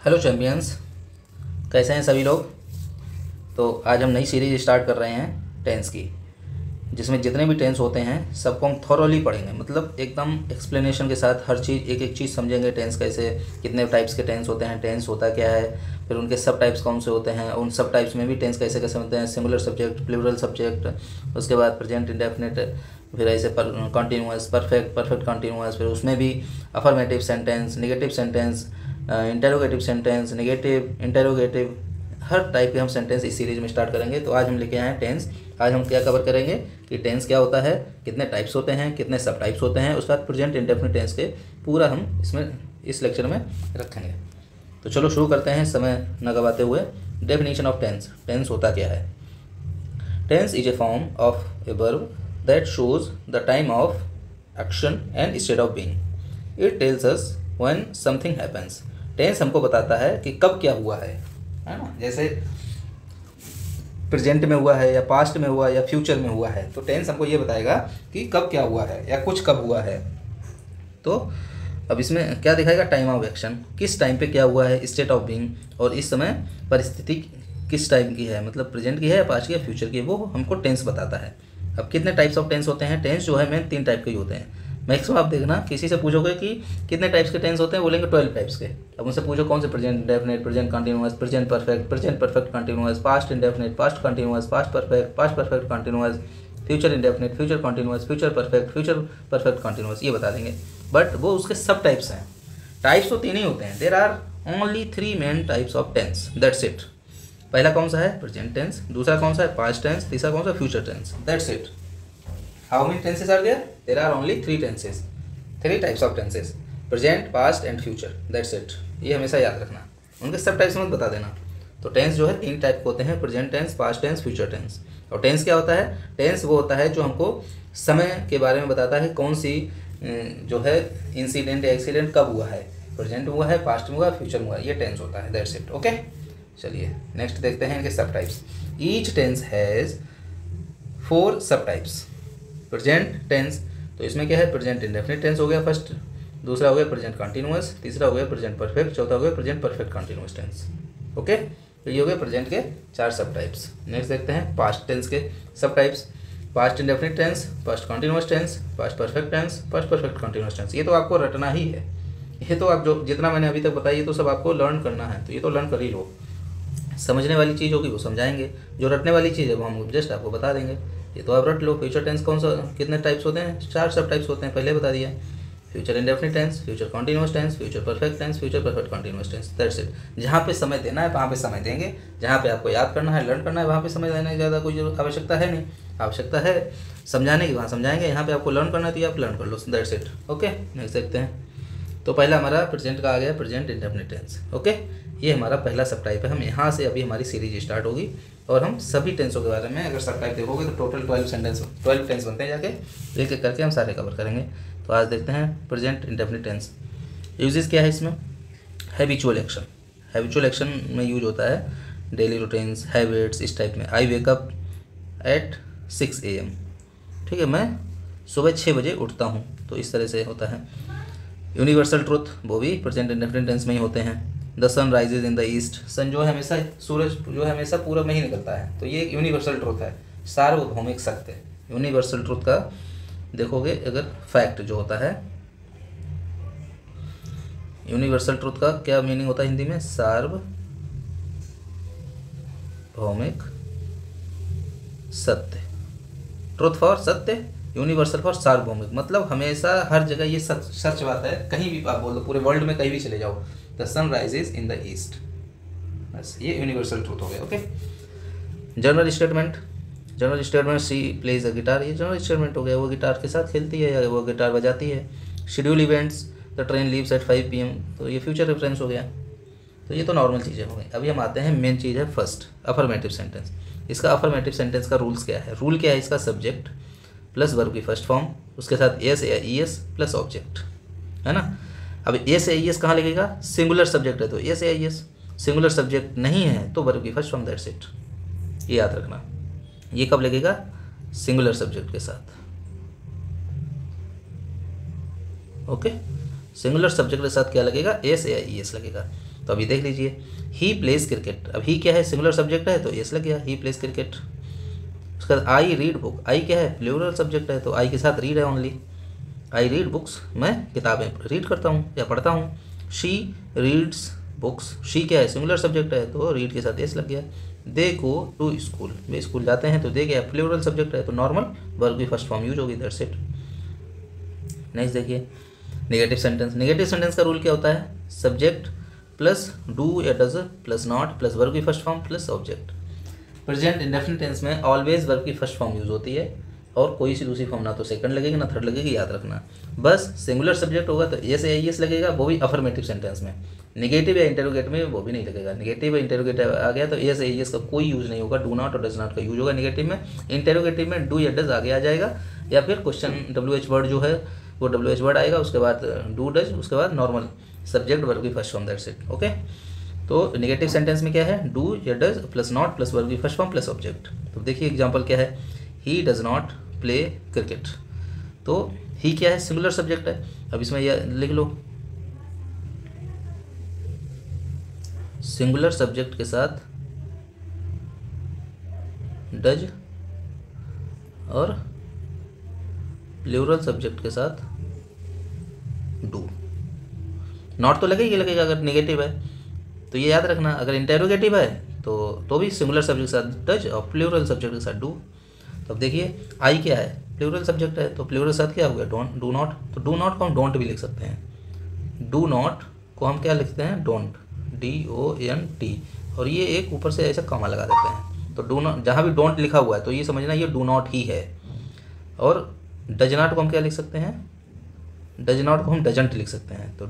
Hello champions, कैसे हैं सभी लोग। तो आज हम नई सीरीज स्टार्ट कर रहे हैं टेंस की, जिसमें जितने भी टेंस होते हैं सबको हम थॉरोली पढ़ेंगे। मतलब एकदम एक्सप्लेनेशन के साथ हर चीज़ एक एक चीज़ समझेंगे। टेंस कैसे, कितने टाइप्स के टेंस होते हैं, टेंस होता क्या है, फिर उनके सब टाइप्स कौन से होते हैं, उन सब टाइप्स में भी टेंस कैसे कैसे होते हैं, सिंगुलर सब्जेक्ट, प्लूरल सब्जेक्ट, उसके बाद प्रेजेंट इंडेफिनिट, फिर ऐसे कॉन्टीन्यूअस, परफेक्ट कॉन्टीन्यूअस, फिर उसमें भी affirmative sentence, negative sentence, interrogative sentence, negative, interrogative, हर टाइप के हम सेंटेंस इस सीरीज में स्टार्ट करेंगे। तो आज हम लेके आए हैं टेंस। आज हम क्या कवर करेंगे कि टेंस क्या होता है, कितने टाइप्स होते हैं, कितने सब टाइप्स होते हैं, उसके बाद प्रेजेंट इंडेफिनिट टेंस के पूरा हम इसमें इस लेक्चर में रखेंगे। तो चलो शुरू करते हैं समय न गवाते हुए। Definition of tense. टेंस होता क्या है। Tense is a form of a verb that shows the time of action and state of being. It tells us when something happens. Tense हमको बताता है कि कब क्या हुआ है ना। जैसे प्रेजेंट में हुआ है या पास्ट में हुआ या फ्यूचर में हुआ है, तो टेंस हमको ये बताएगा कि कब क्या हुआ है या कुछ कब हुआ है। तो अब इसमें क्या दिखाएगा, टाइम ऑफ एक्शन, किस टाइम पे क्या हुआ है, स्टेट ऑफ बीइंग, और इस समय परिस्थिति किस टाइम की है, मतलब प्रेजेंट की है या पास्ट की या फ्यूचर की, वो हमको टेंस बताता है। अब कितने टाइप्स ऑफ टेंस होते हैं। टेंस जो है मेन 3 टाइप के ही होते हैं। मैक्सिमम आप देखना, किसी से पूछोगे कि कितने टाइप्स के टेंस होते हैं, बोलेंगे 12 टाइप्स के। अब उनसे पूछो कौन से, present indefinite, present continuous, present perfect continuous, past indefinite, past continuous, past perfect continuous, future indefinite, future continuous, future perfect continuous, ये बता देंगे। बट वो उसके सब टाइप्स हैं। टाइप्स तो 3 ही होते हैं। There are only 3 main types of tense, that's it. पहला कौन सा है, प्रेजेंट टेंस, दूसरा कौन सा है, पास्ट टेंस, तीसरा कौन सा, future tense, that's it. How many tenses are there? There are only 3 tenses, 3 types of tenses: present, past and future. That's it. ये हमेशा याद रखना। उनके सब टाइप्स मत बता देना। तो टेंस जो है 3 टाइप के होते हैं, present tense, past tense, future tense. और टेंस क्या होता है, टेंस वो होता है जो हमको समय के बारे में बताता है, कौन सी जो है इंसिडेंट या एक्सीडेंट कब हुआ है, प्रेजेंट में हुआ है, पास्ट में हुआ है, फ्यूचर में हुआ है, ये टेंस होता है। That's it. ओके, चलिए नेक्स्ट देखते हैं इनके सब टाइप्स। ईच टेंस हैज़ 4 सब टाइप्स। प्रेजेंट टेंस, तो इसमें क्या है, प्रेजेंट इंडेफिनिट टेंस हो गया फर्स्ट, दूसरा हो गया प्रेजेंट कंटीन्यूअस, तीसरा हो गया प्रेजेंट परफेक्ट, चौथा हो गया present perfect continuous tense. Okay, तो ये हो गया प्रेजेंट के 4 सब टाइप्स। नेक्स्ट देखते हैं पास्ट टेंस के सब types. Past indefinite tense, past continuous tense, past perfect tense, past perfect continuous tense. ये तो आपको रटना ही है। ये तो आप जो जितना मैंने अभी तक बताया ये तो सब आपको लर्न करना है, तो ये तो लर्न कर ही लो। समझने वाली चीज़ होगी वो समझाएंगे, जो रटने वाली चीज़ है वो हम जस्ट आपको बता देंगे। ये तो आप रट लो। फ्यूचर टेंस कौन सा, कितने टाइप्स होते हैं, 4 सब टाइप्स होते हैं, पहले बता दिया। Future indefinite tense, future continuous tense, future perfect tense, future perfect continuous tense, that's it. जहाँ पे समय देना है वहाँ पे समय देंगे, जहाँ पे आपको याद करना है, लर्न करना है, वहाँ पे समय देने की ज़्यादा कोई आवश्यकता है नहीं। आवश्यकता है समझाने की, वहाँ समझाएंगे। यहाँ पे आपको लर्न करना है तो आप लर्न कर लो, दैट्स इट। ओके, नेक्स्ट देखते हैं। तो पहला हमारा प्रेजेंट का आ गया, प्रेजेंट इंडेफिनिट टेंस। ओके, ये हमारा पहला सब टाइप है। हम यहाँ से अभी हमारी सीरीज स्टार्ट होगी और हम सभी टेंसों के बारे में अगर सब टाइप देखोगे तो टोटल 12 टेंस बनते हैं। जाके एक एक करके हम सारे कवर करेंगे। तो आज देखते हैं प्रेजेंट इंडेफिनिट टेंस। यूजेस क्या है इसमें, हैबिचुअल एक्शन। हैबिचुअल एक्शन में यूज होता है डेली रूटीन्स, हैबिट्स, इस टाइप में। I wake up at 6 AM। ठीक है, मैं सुबह 6 बजे उठता हूँ, तो इस तरह से होता है। यूनिवर्सल ट्रुथ, वो भी प्रेजेंट इंडेफिनिट टेंस में ही होते हैं। The sun rises in the east. Sun जो है हमेशा, सूरज जो है हमेशा पूरब में ही निकलता है, तो ये एक यूनिवर्सल ट्रुथ है, सार्वभौमिक सत्य। यूनिवर्सल ट्रुथ का देखोगे अगर फैक्ट जो होता है, यूनिवर्सल ट्रुथ का क्या मीनिंग होता है हिंदी में, सार्वभौमिक सत्य। ट्रुथ फॉर सत्य, यूनिवर्सल फॉर सार्वभौमिक, मतलब हमेशा हर जगह ये सच बात है। कहीं भी आप बोल दो, पूरे वर्ल्ड में कहीं भी चले जाओ, the sun rises in the east, बस ये यूनिवर्सल ट्रूथ हो गया। Okay, general statement. General statement, she plays a guitar, ये जनरल स्टेटमेंट हो गया, वो गिटार के साथ खेलती है या वो गिटार बजाती है। Schedule events, the train leaves eight 5 PM, तो ये फ्यूचर रेफरेंस हो गया। तो ये तो नॉर्मल चीज़ें हो गई। अभी हम आते हैं मेन चीज़ है फर्स्ट, अफर्मेटिव सेंटेंस। इसका अफर्मेटिव सेंटेंस का रूल्स क्या है, रूल क्या है इसका, सब्जेक्ट प्लस वर्ब की फर्स्ट फॉर्म, उसके साथ एस या ई एस प्लस ऑब्जेक्ट, है ना। अब एस या ई एस कहाँ लगेगा, सिंगुलर सब्जेक्ट है तो एस या ई एस, सिंगुलर सब्जेक्ट नहीं है तो वर्ब की फर्स्ट फॉर्म, दैट्स इट। ये याद रखना। ये कब लगेगा, सिंगुलर सब्जेक्ट के साथ। ओके, सिंगुलर सब्जेक्ट के साथ क्या लगेगा, एस या ई एस लगेगा। तो अभी देख लीजिए, ही प्लेज क्रिकेट, अब ही क्या है, सिंगुलर सब्जेक्ट है तो यस लग गया, ही प्लेज क्रिकेट। उसके बाद आई रीड बुक, आई क्या है, प्लूरल सब्जेक्ट है तो आई के साथ रीड है ओनली, आई रीड बुक्स, मैं किताबें रीड करता हूँ या पढ़ता हूँ। शी रीड्स बुक्स, शी क्या है, सिंगुलर सब्जेक्ट है तो रीड के साथ यस लग गया। दे गो टू स्कूल, वे स्कूल जाते हैं तो दे क्या है, प्लूरल सब्जेक्ट है तो नॉर्मल वर्ब की फर्स्ट फॉर्म यूज होगी, दैट्स इट। नेक्स्ट देखिए, नेगेटिव सेंटेंस। नेगेटिव सेंटेंस का रूल क्या होता है, सब्जेक्ट प्लस डू या does plus not plus verb की first form plus object. Present indefinite tense में ऑलवेज वर्ब की फर्स्ट फॉर्म यूज होती है और कोई सी दूसरी फॉर्म ना तो सेकंड लगेगी ना थर्ड लगेगी, याद रखना। बस सिंगुलर सब्जेक्ट होगा तो एस या एस लगेगा, वो भी अफर्मेटिव सेंटेंस में। नेगेटिव या इंटेरोगेटिव में वो भी नहीं लगेगा। नेगेटिव या इंटेरोगेटिव आ गया तो एस या एस का कोई यूज नहीं होगा, डू नॉट और डज नॉट का यूज होगा नेगेटिव में। इंटेरोगेटिव में डू या डज आगे आ जाएगा, या फिर क्वेश्चन WH वर्ड जो है वो WH वर्ड आएगा, उसके बाद डू डज, उसके बाद नॉर्मल सब्जेक्ट वर्ब की first form, that's it. Okay, तो नेगेटिव सेंटेंस में क्या है, डू या does plus not plus verb की फर्स्ट फॉर्म प्लस ऑब्जेक्ट। तो देखिए एग्जांपल क्या है, he does not play cricket, तो ही क्या है, सिंगुलर सब्जेक्ट है। अब इसमें यह लिख लो, सिंगुलर सब्जेक्ट के साथ डज और प्लूरल सब्जेक्ट के साथ डू। नॉट तो लगेगा लगेगा अगर नेगेटिव है, तो ये याद रखना। अगर इंटेरोगेटिव है तो भी सिंगुलर सब्जेक्ट के साथ डज और प्लूरल सब्जेक्ट के साथ डू। तो अब देखिए आई क्या है, प्लूरल सब्जेक्ट है तो प्लूरल के साथ क्या हो गया, डोंट, डू नॉट। तो डू नॉट को हम डोंट भी लिख सकते हैं, डू नॉट को हम क्या लिखते हैं, डोंट, DONT, और ये एक ऊपर से ऐसा कॉमा लगा देते हैं। तो डू नॉट, जहाँ भी डोंट लिखा हुआ है तो ये समझना ये डू नॉट ही है। और डज नॉट को हम क्या लिख सकते हैं, डज नॉट को हम डजंट लिख सकते हैं, तो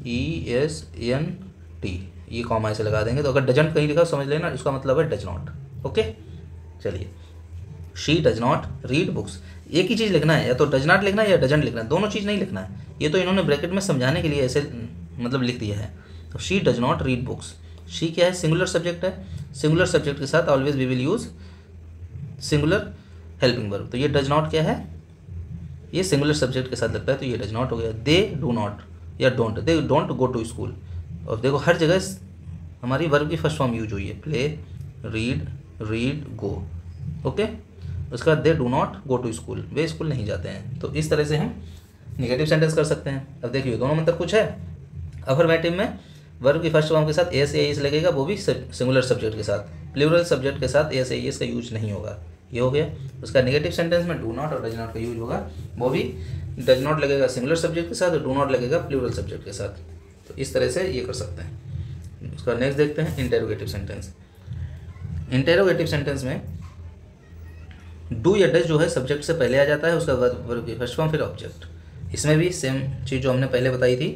DOESNT, ये कॉमा ऐसे लगा देंगे। तो अगर डजंट कहीं लिखा समझ लेना इसका मतलब है डज नॉट। ओके, चलिए, she does not read books, एक ही चीज़ लिखना है, या तो डज नॉट लिखना है या डजंट लिखना है, दोनों चीज़ नहीं लिखना है। ये तो इन्होंने ब्रैकेट में समझाने के लिए ऐसे मतलब लिख दिया है। तो she does not read books, she क्या है, सिंगुलर सब्जेक्ट है, सिंगुलर सब्जेक्ट के साथ always we will use singular helping verb. तो ये डज नॉट क्या है, ये सिंगुलर सब्जेक्ट के साथ लगता है तो ये डज नॉट हो गया। दे डू नॉट या don't, they don't go to school, और देखो हर जगह हमारी वर्ब की फर्स्ट फॉर्म यूज हुई है, प्ले, रीड, गो। ओके, उसके बाद they do not go to school, वे स्कूल नहीं जाते हैं। तो इस तरह से हम निगेटिव सेंटेंस कर सकते हैं। अब देखिए दोनों में अंतर कुछ है। अफर्मेटिव में वर्ब की फर्स्ट फॉर्म के साथ एस या एस लगेगा, वो भी सिंगुलर सब्जेक्ट के साथ। प्लूरल सब्जेक्ट के साथ एस या एस का यूज नहीं होगा, ये हो गया। उसका नेगेटिव सेंटेंस में डू नॉट और डज नॉट का यूज होगा, वो भी डज नॉट लगेगा सिंगुलर सब्जेक्ट के साथ और डू नॉट लगेगा प्लूरल सब्जेक्ट के साथ। तो इस तरह से ये कर सकते हैं। उसका नेक्स्ट देखते हैं इंटेरोगेटिव सेंटेंस। इंटेरोगेटिव सेंटेंस में डू या डज जो है सब्जेक्ट से पहले आ जाता है, उसका वर्ब की फर्स्ट फॉर्म फिर ऑब्जेक्ट। इसमें भी सेम चीज़ जो हमने पहले बताई थी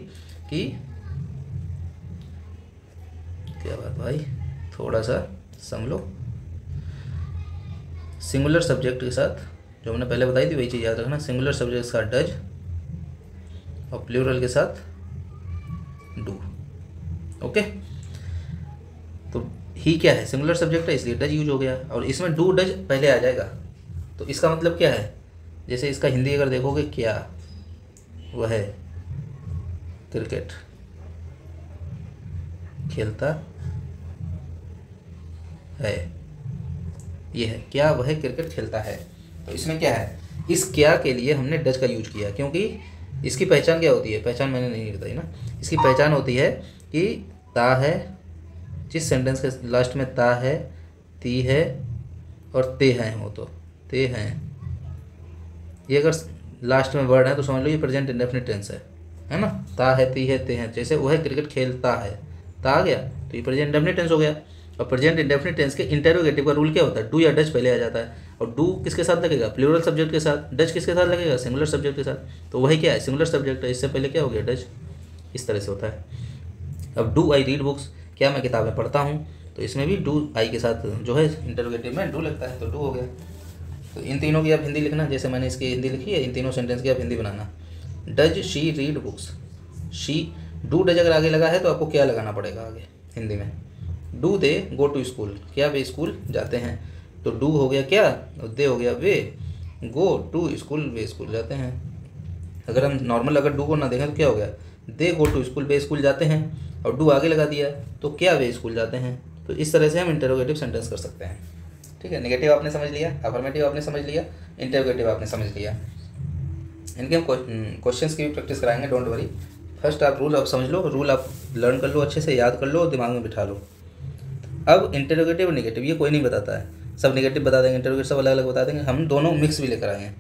कि क्या बात भाई, थोड़ा सा समझ लो, सिंगुलर सब्जेक्ट के साथ जो हमने पहले बताई थी वही चीज़ याद रखना, सिंगुलर सब्जेक्ट के साथ डज और प्लूरल के साथ डू। ओके, तो ही क्या है, सिंगुलर सब्जेक्ट है इसलिए डज यूज हो गया, और इसमें डू डज पहले आ जाएगा। तो इसका मतलब क्या है, जैसे इसका हिंदी अगर देखोगे, क्या वह है क्रिकेट खेलता है, ये है क्या वह क्रिकेट खेलता है। तो इसमें क्या है, इस क्या के लिए हमने डज का यूज किया, क्योंकि इसकी पहचान क्या होती है, पहचान मैंने नहीं बताई ना। इसकी पहचान होती है कि ता है, जिस सेंटेंस के लास्ट में ता है, ती है और ते हैं हो, तो ते हैं, ये अगर लास्ट में वर्ड है तो समझ लो ये प्रेजेंट इंडेफिनिट टेंस है ना। ता है, ती है, ते हैं, जैसे वह क्रिकेट खेलता है, ता आ गया तो ये प्रेजेंट इंडेफिनिट टेंस हो गया। और प्रेजेंट इंडेफिनिट टेंस के इंटेरोगेटिव का रूल क्या होता है, डू या डज पहले आ जाता है, और डू किसके साथ लगेगा, प्लूरल सब्जेक्ट के साथ, डज किसके साथ लगेगा, सिंगुलर सब्जेक्ट के साथ। तो वही क्या है, सिंगुलर सब्जेक्ट है, इससे पहले क्या हो गया, डज। इस तरह से होता है। अब डू आई रीड बुक्स, क्या मैं किताबें पढ़ता हूँ, तो इसमें भी डू आई के साथ जो है इंटेरोगेटिव में डू लगता है, तो डू हो गया। तो इन तीनों की आप हिंदी लिखना, जैसे मैंने इसकी हिंदी लिखी है, इन तीनों सेंटेंस की आप हिंदी बनाना। Does she read books, she, do does अगर आगे लगा है तो आपको क्या लगाना पड़ेगा आगे हिंदी में, do they go to school, क्या वे स्कूल जाते हैं, तो डू हो गया क्या और दे हो गया वे, गो टू स्कूल वे स्कूल जाते हैं। अगर हम नॉर्मल अगर डू को ना देखें तो क्या हो गया, दे गो टू स्कूल, वे स्कूल जाते हैं, और डू आगे लगा दिया तो क्या वे स्कूल जाते हैं। तो इस तरह से हम इंटरोगेटिव सेंटेंस कर सकते हैं। ठीक है, नेगेटिव आपने समझ लिया, अफर्मेटिव आपने समझ लिया, इंटरोगेटिव आपने समझ लिया। इनके हम क्वेश्चंस की भी प्रैक्टिस कराएंगे, डोंट वरी। फर्स्ट आप रूल आप समझ लो, रूल आप लर्न कर लो, अच्छे से याद कर लो और दिमाग में बिठा लो। अब इंटरोगेटिव और नेगेटिव ये कोई नहीं बताता है, सब नेगेटिव बता देंगे, इंटरोगेटिव सब अलग अलग बता देंगे, हम दोनों मिक्स भी लेकर आए हैं।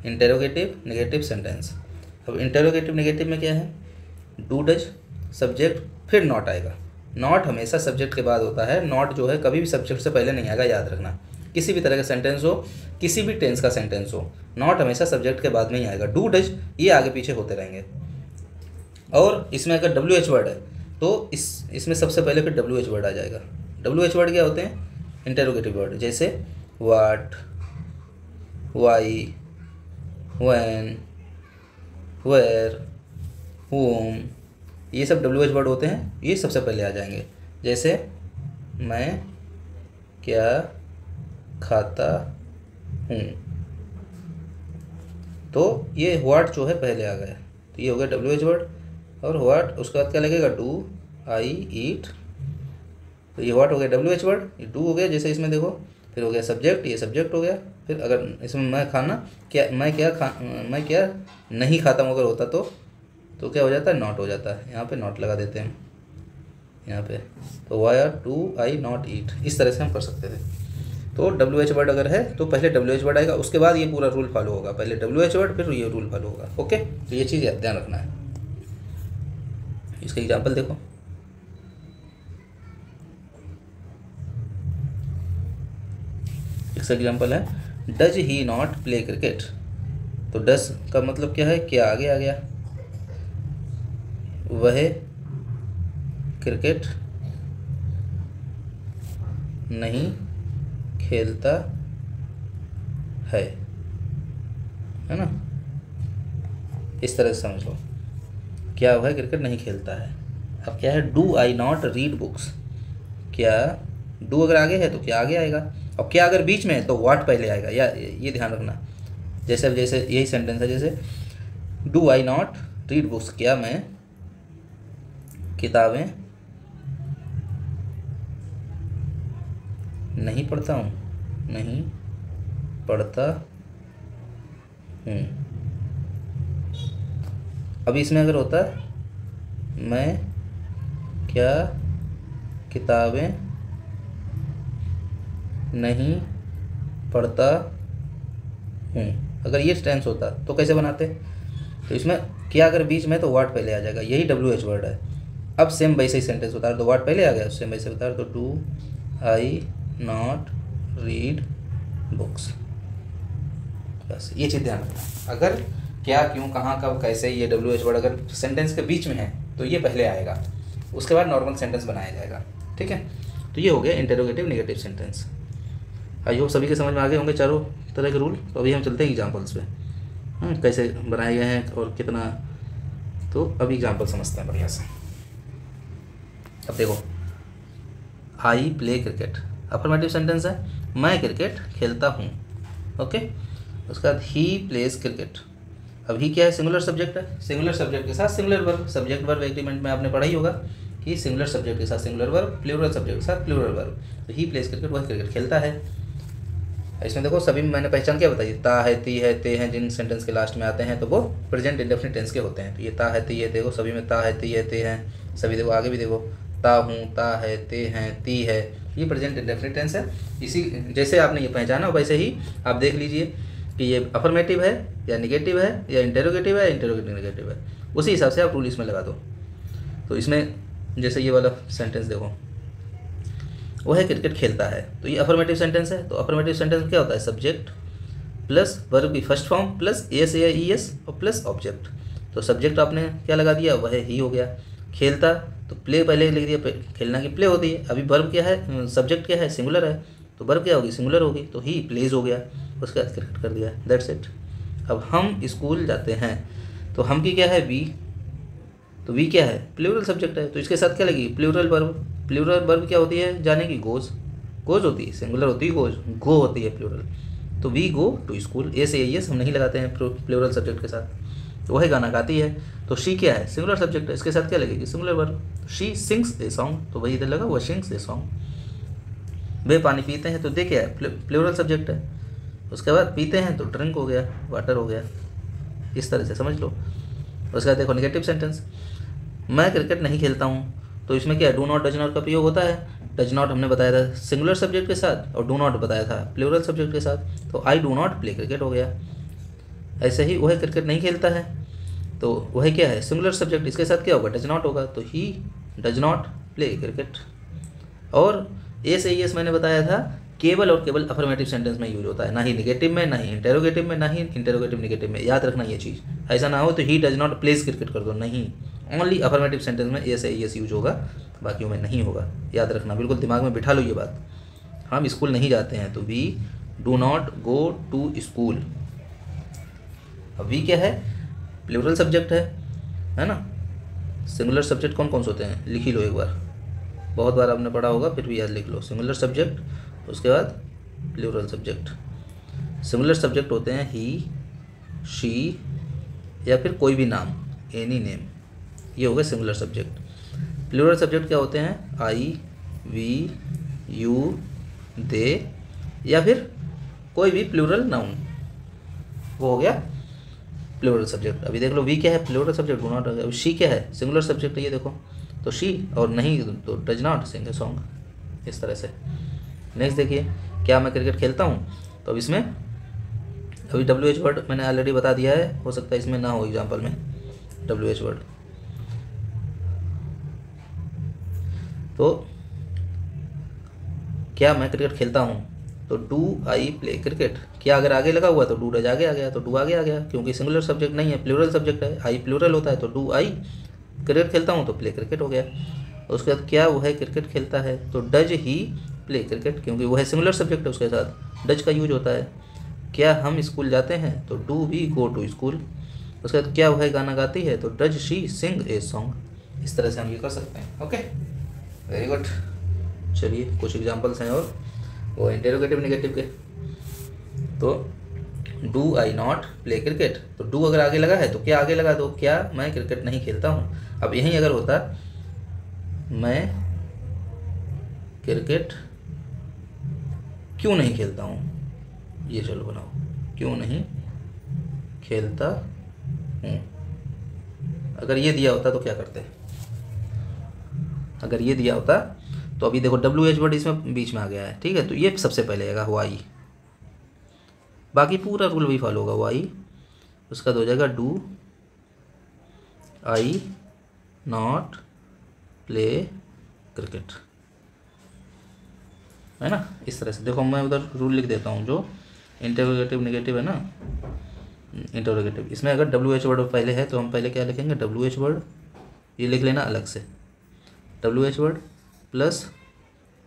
Interrogative negative sentence. अब इंटरोगेटिव नेगेटिव में क्या है, डू डज सब्जेक्ट फिर नॉट आएगा। नॉट हमेशा सब्जेक्ट के बाद होता है, नॉट जो है कभी भी सब्जेक्ट से पहले नहीं आएगा, याद रखना। किसी भी तरह का सेंटेंस हो, किसी भी टेंस का सेंटेंस हो, नॉट हमेशा सब्जेक्ट के बाद में ही आएगा। डू डज ये आगे पीछे होते रहेंगे। और इसमें अगर डब्ल्यू एच वर्ड है तो इसमें सबसे पहले फिर डब्ल्यू एच वर्ड आ जाएगा। डब्ल्यू एच वर्ड क्या होते हैं, इंटरोगेटिव वर्ड, जैसे what, why, when, where, whom, ये सब डब्ल्यू एच वर्ड होते हैं, ये सबसे पहले आ जाएंगे। जैसे मैं क्या खाता हूँ, तो ये व्हाट जो है पहले आ गया, तो ये हो गया डब्ल्यू एच वर्ड। और व्हाट उसके बाद क्या लगेगा, डू आई ईट, तो ये व्हाट हो गया डब्ल्यू एच वर्ड, ये डू हो गया, जैसे इसमें देखो, फिर हो गया सब्जेक्ट, ये सब्जेक्ट हो गया। फिर अगर इसमें मैं खाना क्या, मैं क्या नहीं खाता हूँ अगर होता तो क्या हो जाता है, नॉट हो जाता है। यहाँ पे नॉट लगा देते हैं यहाँ पे, तो why are do I not eat, इस तरह से हम कर सकते थे। तो डब्ल्यू एच वर्ड अगर है तो पहले डब्ल्यू एच वर्ड आएगा, उसके बाद ये पूरा रूल फॉलो होगा, पहले डब्ल्यू एच वर्ड फिर ये रूल फॉलो होगा। ओके, तो ये चीज़ ध्यान रखना है। इसका एग्जाम्पल देखो, इसका एग्जाम्पल है does he not play cricket. तो डज का मतलब क्या है, क्या आगे आ गया, वह क्रिकेट नहीं खेलता है ना, इस तरह से समझ लो, क्या वह क्रिकेट नहीं खेलता है। अब क्या है, do I not read books, क्या डू अगर आगे है तो क्या आगे आएगा, और क्या अगर बीच में है तो व्हाट पहले आएगा, या ये ध्यान रखना। जैसे यही सेंटेंस है, जैसे do I not read books, क्या मैं किताबें नहीं पढ़ता हूँ, नहीं पढ़ता हूँ। अभी इसमें अगर होता मैं क्या किताबें नहीं पढ़ता हूँ, अगर ये टेंस होता तो कैसे बनाते, तो इसमें क्या अगर बीच में तो व्हाट पहले आ जाएगा, यही डब्ल्यू एच वर्ड है। अब सेम वैसे ही सेंटेंस होता है तो व्हाट पहले आ गया, सेम वैसे होता है तो do I not read books. बस ये चीज़ ध्यान रखना, अगर क्या क्यों कहाँ कब कैसे ये डब्ल्यू एच वर्ड अगर सेंटेंस के बीच में है तो ये पहले आएगा, उसके बाद नॉर्मल सेंटेंस बनाया जाएगा। ठीक है, तो ये हो गया interrogative negative sentence. I hope सभी के समझ में आ गए होंगे चारों तरह के रूल। तो अभी हम चलते हैं एग्जाम्पल्स पे, कैसे बनाए गए हैं और कितना, तो अभी एग्जाम्पल समझते हैं बढ़िया से। अब देखो, I play cricket affirmative sentence है, मैं क्रिकेट खेलता हूँ। ओके, उसके बाद ही प्लेज क्रिकेट। अब ही क्या है, सिंगुलर सब्जेक्ट है, सिंगुलर सब्जेक्ट के साथ singular verb, subject verb agreement में आपने पढ़ा ही होगा कि सिंगुलर सब्जेक्ट के साथ सिंगुलर वर्ब, प्लूरल सब्जेक्ट के साथ प्लूरल वर्ब। तो ही प्लेज क्रिकेट, वह क्रिकेट खेलता है। इसमें देखो सभी में मैंने पहचान क्या बताई, ता है, ती है, ते हैं, जिन सेंटेंस के लास्ट में आते हैं तो वो प्रेजेंट इंडेफिनिट टेंस के होते हैं। तो ये ता है, ती है, देखो सभी में ता है, ती है, ते हैं, सभी देखो आगे भी देखो, ता हूँ, ता है, ते हैं, ती है, ये प्रेजेंट इंडेफिनिट टेंस है। इसी जैसे आपने ये पहचाना वैसे ही आप देख लीजिए कि ये अफर्मेटिव है या निगेटिव है या इंटेरोगेटिव है या इंटेरोगेटिव निगेटिव है, उसी हिसाब से आप रूल इसमें लगा दो। तो इसमें जैसे ये वाला सेंटेंस देखो, वो है क्रिकेट खेलता है, तो ये अफर्मेटिव सेंटेंस है। तो अफर्मेटिव सेंटेंस में क्या होता है, सब्जेक्ट प्लस वर्ब की फर्स्ट फॉर्म प्लस एस या ई एस और प्लस ऑब्जेक्ट। तो सब्जेक्ट आपने क्या लगा दिया, वह ही हो गया। खेलता तो प्ले पहले लिख दिया, खेलना की प्ले होती है। अभी वर्ब क्या है, सब्जेक्ट क्या है, सिंगुलर है, तो वर्ब क्या होगी, सिंगुलर होगी, तो ही प्लेज हो गया, उसके बाद क्रिकेट कर दिया, दैट्स इट। अब हम स्कूल जाते हैं, तो हम की क्या है, वी, तो वी क्या है, प्लूरल सब्जेक्ट है, तो इसके साथ क्या लगेगी, प्लूरल वर्ब। प्लूरल वर्ब क्या होती है, जाने की, गोज, गोज होती है, सिंगुलर होती है गोज, गो होती है प्लूरल। तो वी गो टू स्कूल, ए से एस हम नहीं लगाते हैं प्लूरल सब्जेक्ट के साथ। तो वही गाना गाती है, तो शी क्या है, सिंगुलर सब्जेक्ट है, इसके साथ क्या लगेगी, singular verb. She sings a song, तो वही इधर लगा हुआ सिंग्स ए सॉन्ग। वे पानी पीते हैं, तो दे क्या है, प्लूरल सब्जेक्ट है। उसके बाद पीते हैं तो ड्रिंक हो गया, वाटर हो गया, इस तरह से समझ लो। उसके बाद देखो नेगेटिव सेंटेंस, मैं क्रिकेट नहीं खेलता हूँ, तो इसमें क्या है, डू नॉट डज नॉट का प्रयोग होता है। डज नॉट हमने बताया था सिंगुलर सब्जेक्ट के साथ, और डू नॉट बताया था प्लूरल सब्जेक्ट के साथ, तो I do not play cricket हो गया। ऐसे ही वह क्रिकेट नहीं खेलता है, तो वह क्या है, सिंगुलर सब्जेक्ट, इसके साथ क्या होगा, डज नॉट होगा, तो he does not play cricket. और ए से यस मैंने बताया था केवल और केवल अफर्मेटिव सेंटेंस में यूज होता है, ना ही निगेटिव में, ना ही इंटेरोगेटिव में, ना ही इंटेरोगेटिव निगेटिव में। याद रखना ये चीज़, ऐसा ना हो तो he does not place cricket कर दो, नहीं, ओनली अफर्मेटिव सेंटेंस में ए से यस यूज होगा, बाकियों में नहीं होगा। याद रखना, बिल्कुल दिमाग में बिठा लो ये बात। हम स्कूल नहीं जाते हैं, तो we do not go to school. अब वी क्या है, प्लूरल सब्जेक्ट है ना। सिंगुलर सब्जेक्ट कौन कौन से होते हैं, लिख ही लो एक बार, बहुत बार आपने पढ़ा होगा, फिर भी याद लिख लो। सिंगुलर सब्जेक्ट, उसके बाद प्लूरल सब्जेक्ट। सिंगुलर सब्जेक्ट होते हैं ही, शी, या फिर कोई भी नाम, एनी नेम, ये हो गए सिंगुलर सब्जेक्ट। प्लूरल सब्जेक्ट क्या होते हैं, आई, वी, यू, दे, या फिर कोई भी प्लूरल नाउन, वो हो गया प्लूरल सब्जेक्ट। अभी देख लो वी क्या है, प्लूरल सब्जेक्ट, डू नॉट। अभी शी क्या है, सिंगुलर सब्जेक्ट है, ये देखो, तो शी, और नहीं तो does not sing a song, इस तरह से। नेक्स्ट देखिए, क्या मैं क्रिकेट खेलता हूँ, तो अब इसमें अभी डब्ल्यू एच वर्ड मैंने ऑलरेडी बता दिया है, हो सकता है इसमें ना हो एग्जाम्पल में डब्ल्यू एच वर्ड। तो क्या मैं क्रिकेट खेलता हूँ, तो डू आई प्ले क्रिकेट। क्या अगर आगे लगा हुआ तो डू डज आगे आ गया, तो डू आगे आ गया, क्योंकि सिंगुलर सब्जेक्ट नहीं है, प्लूरल सब्जेक्ट है, आई प्लूरल होता है, तो डू आई क्रिकेट खेलता हूँ, तो प्ले क्रिकेट हो गया। उसके बाद क्या वह क्रिकेट खेलता है, तो डज ही प्ले क्रिकेट, क्योंकि वह सिंगुलर सब्जेक्ट है, उसके साथ डज का यूज होता है। क्या हम स्कूल जाते हैं, तो do we go to school. उसके बाद क्या वह गाना गाती है, तो does she sing a song. इस तरह से हम ये कर सकते हैं। Okay, very good. चलिए कुछ एग्जांपल्स हैं और वो इंटेरोगेटिव नेगेटिव के। तो do I not play cricket, तो डू अगर आगे लगा है तो क्या आगे लगा दो, क्या मैं क्रिकेट नहीं खेलता हूँ। अब यहीं अगर होता मैं क्रिकेट क्यों नहीं खेलता हूँ, ये चलो बनाओ, क्यों नहीं खेलता हूँ। अगर ये दिया होता तो क्या करते, अगर ये दिया होता तो अभी देखो डब्ल्यू एच वर्ड इसमें बीच में आ गया है, ठीक है, तो ये सबसे पहले आएगा वाई, बाकी पूरा रूल भी फॉलो होगा वाई। उसका हो जाएगा do I not play cricket, है ना। इस तरह से देखो मैं उधर रूल लिख देता हूँ, जो इंटरोगेटिव नेगेटिव है ना, इंटरोगेटिव, इसमें अगर डब्ल्यू एच वर्ड पहले है तो हम पहले क्या लिखेंगे, डब्ल्यू एच वर्ड, ये लिख लेना अलग से, W H word plus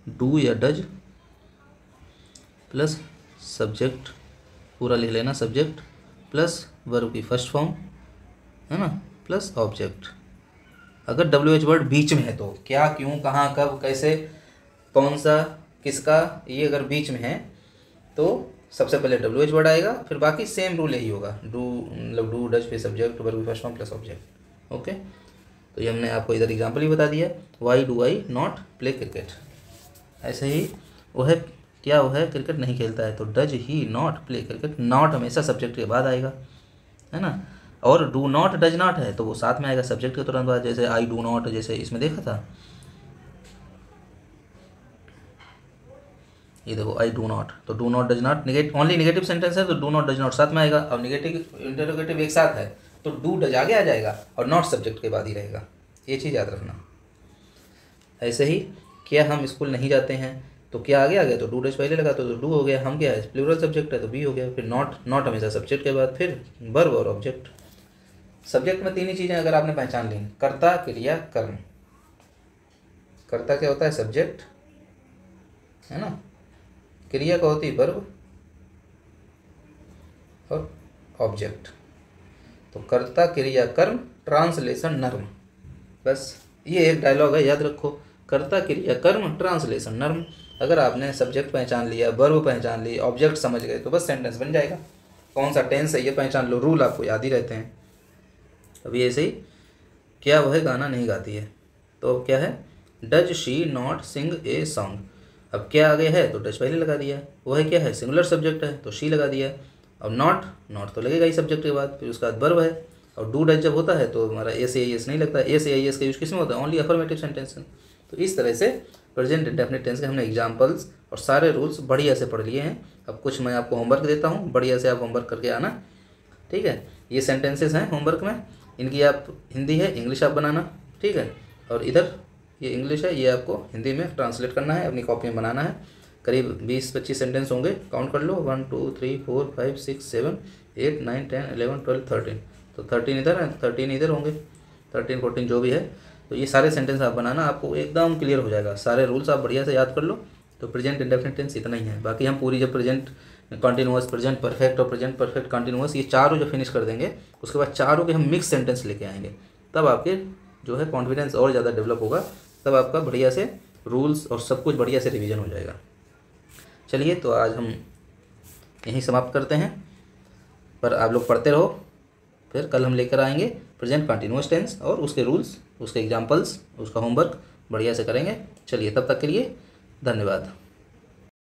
do या डज प्लस सब्जेक्ट, पूरा लिख लेना, सब्जेक्ट प्लस वर्ब की फर्स्ट फॉर्म, है ना, प्लस ऑब्जेक्ट। अगर डब्ल्यू एच वर्ड बीच में है तो क्या, क्यों, कहाँ, कब, कैसे, कौन सा, किसका, ये अगर बीच में है तो सबसे पहले डब्ल्यू एच वर्ड आएगा, फिर बाकी सेम रूल यही होगा, डू मतलब डू डज पे सब्जेक्ट, वर्ब की first form plus object. Okay, तो ये हमने आपको इधर एग्जाम्पल भी बता दिया, why do I not play cricket. ऐसे ही वह क्या, वह क्रिकेट नहीं खेलता है, तो does he not play cricket, not हमेशा सब्जेक्ट के बाद आएगा, है ना। और डू नॉट डज नॉट है तो वो साथ में आएगा सब्जेक्ट के तुरंत बाद, जैसे आई डू नॉट, जैसे इसमें देखा था, ये देखो आई डू नॉट, तो do not does not only negative sentence है, तो डू नॉट डज नॉट साथ में आएगा। अब नेगेटिव इंटरोगेटिव एक साथ है तो डू डज आगे आ जाएगा और नॉट सब्जेक्ट के बाद ही रहेगा, ये चीज़ याद रखना। ऐसे ही क्या हम स्कूल नहीं जाते हैं, तो क्या आगे आ गया, तो डू डज पहले लगा तो डू हो गया, हम क्या है प्लूरल सब्जेक्ट है तो बी हो गया, फिर नॉट, नॉट हमेशा सब्जेक्ट के बाद, फिर वर्ब और ऑब्जेक्ट। सब्जेक्ट में तीन ही चीज़ें अगर आपने पहचान ली, कर्ता, क्रिया, कर्म। कर्ता क्या होता है, सब्जेक्ट, है ना, क्रिया का होती है वर्ब और ऑब्जेक्ट। तो कर्ता, क्रिया, कर्म, ट्रांसलेशन, नर्म। बस ये एक डायलॉग है, याद रखो, कर्ता, क्रिया, कर्म, ट्रांसलेशन, नर्म। अगर आपने सब्जेक्ट पहचान लिया, वर्ब पहचान ली, ऑब्जेक्ट समझ गए तो बस सेंटेंस बन जाएगा। कौन सा टेंस है ये पहचान लो, रूल आपको याद ही रहते हैं। अभी ऐसे ही क्या वह गाना नहीं गाती है? तो अब क्या है, does she not sing a song. अब क्या आगे है तो डज पहले लगा दिया, वह क्या है सिंगुलर सब्जेक्ट है तो शी लगा दिया। अब नॉट, नॉट तो लगेगा ही सब्जेक्ट के बाद, फिर उसका बाद वर्ब है। और डू डज जब होता है तो हमारा ए से आई एस नहीं लगता, ए से आई एस का यूज किस में होता है, ओनली अफर्मेटिव सेंटेंस में। तो इस तरह से प्रेजेंट इंडेफिनिट टेंस के हमने एग्जाम्पल्स और सारे रूल्स बढ़िया से पढ़ लिए हैं। अब कुछ मैं आपको होमवर्क देता हूँ, बढ़िया से आप होमवर्क करके आना, ठीक है। ये सेंटेंसेस हैं होमवर्क में, इनकी आप हिंदी है इंग्लिश आप बनाना, ठीक है। और इधर ये इंग्लिश है, ये आपको हिंदी में ट्रांसलेट करना है, अपनी कॉपी में बनाना है। करीब 20-25 सेंटेंस होंगे, काउंट कर लो, 1 2 3 4 5 6 7 8 9 10 11 12 13। तो 13 इधर है, 13 इधर होंगे, 13 14 जो भी है। तो ये सारे सेंटेंस आप बनाना, आपको एकदम क्लियर हो जाएगा। सारे रूल्स आप बढ़िया से याद कर लो। तो प्रेजेंट इंडेफिनिट टेंस इतना ही है। बाकी हम पूरी जब प्रेजेंट कॉन्टिन्यूअस, प्रेजेंट परफेक्ट और प्रेजेंट परफेक्ट कॉन्टिन्यूअस ये चारों जो फिनिश कर देंगे, उसके बाद चारों के हम मिक्स सेंटेंस लेके आएंगे, तब आपके जो है कॉन्फिडेंस और ज़्यादा डेवलप होगा, तब आपका बढ़िया से रूल्स और सब कुछ बढ़िया से रिवीजन हो जाएगा। चलिए, तो आज हम यहीं समाप्त करते हैं, पर आप लोग पढ़ते रहो। फिर कल हम लेकर आएंगे प्रेजेंट कंटिन्यूअस टेंस और उसके रूल्स, उसके एग्जाम्पल्स, उसका होमवर्क बढ़िया से करेंगे। चलिए, तब तक के लिए धन्यवाद।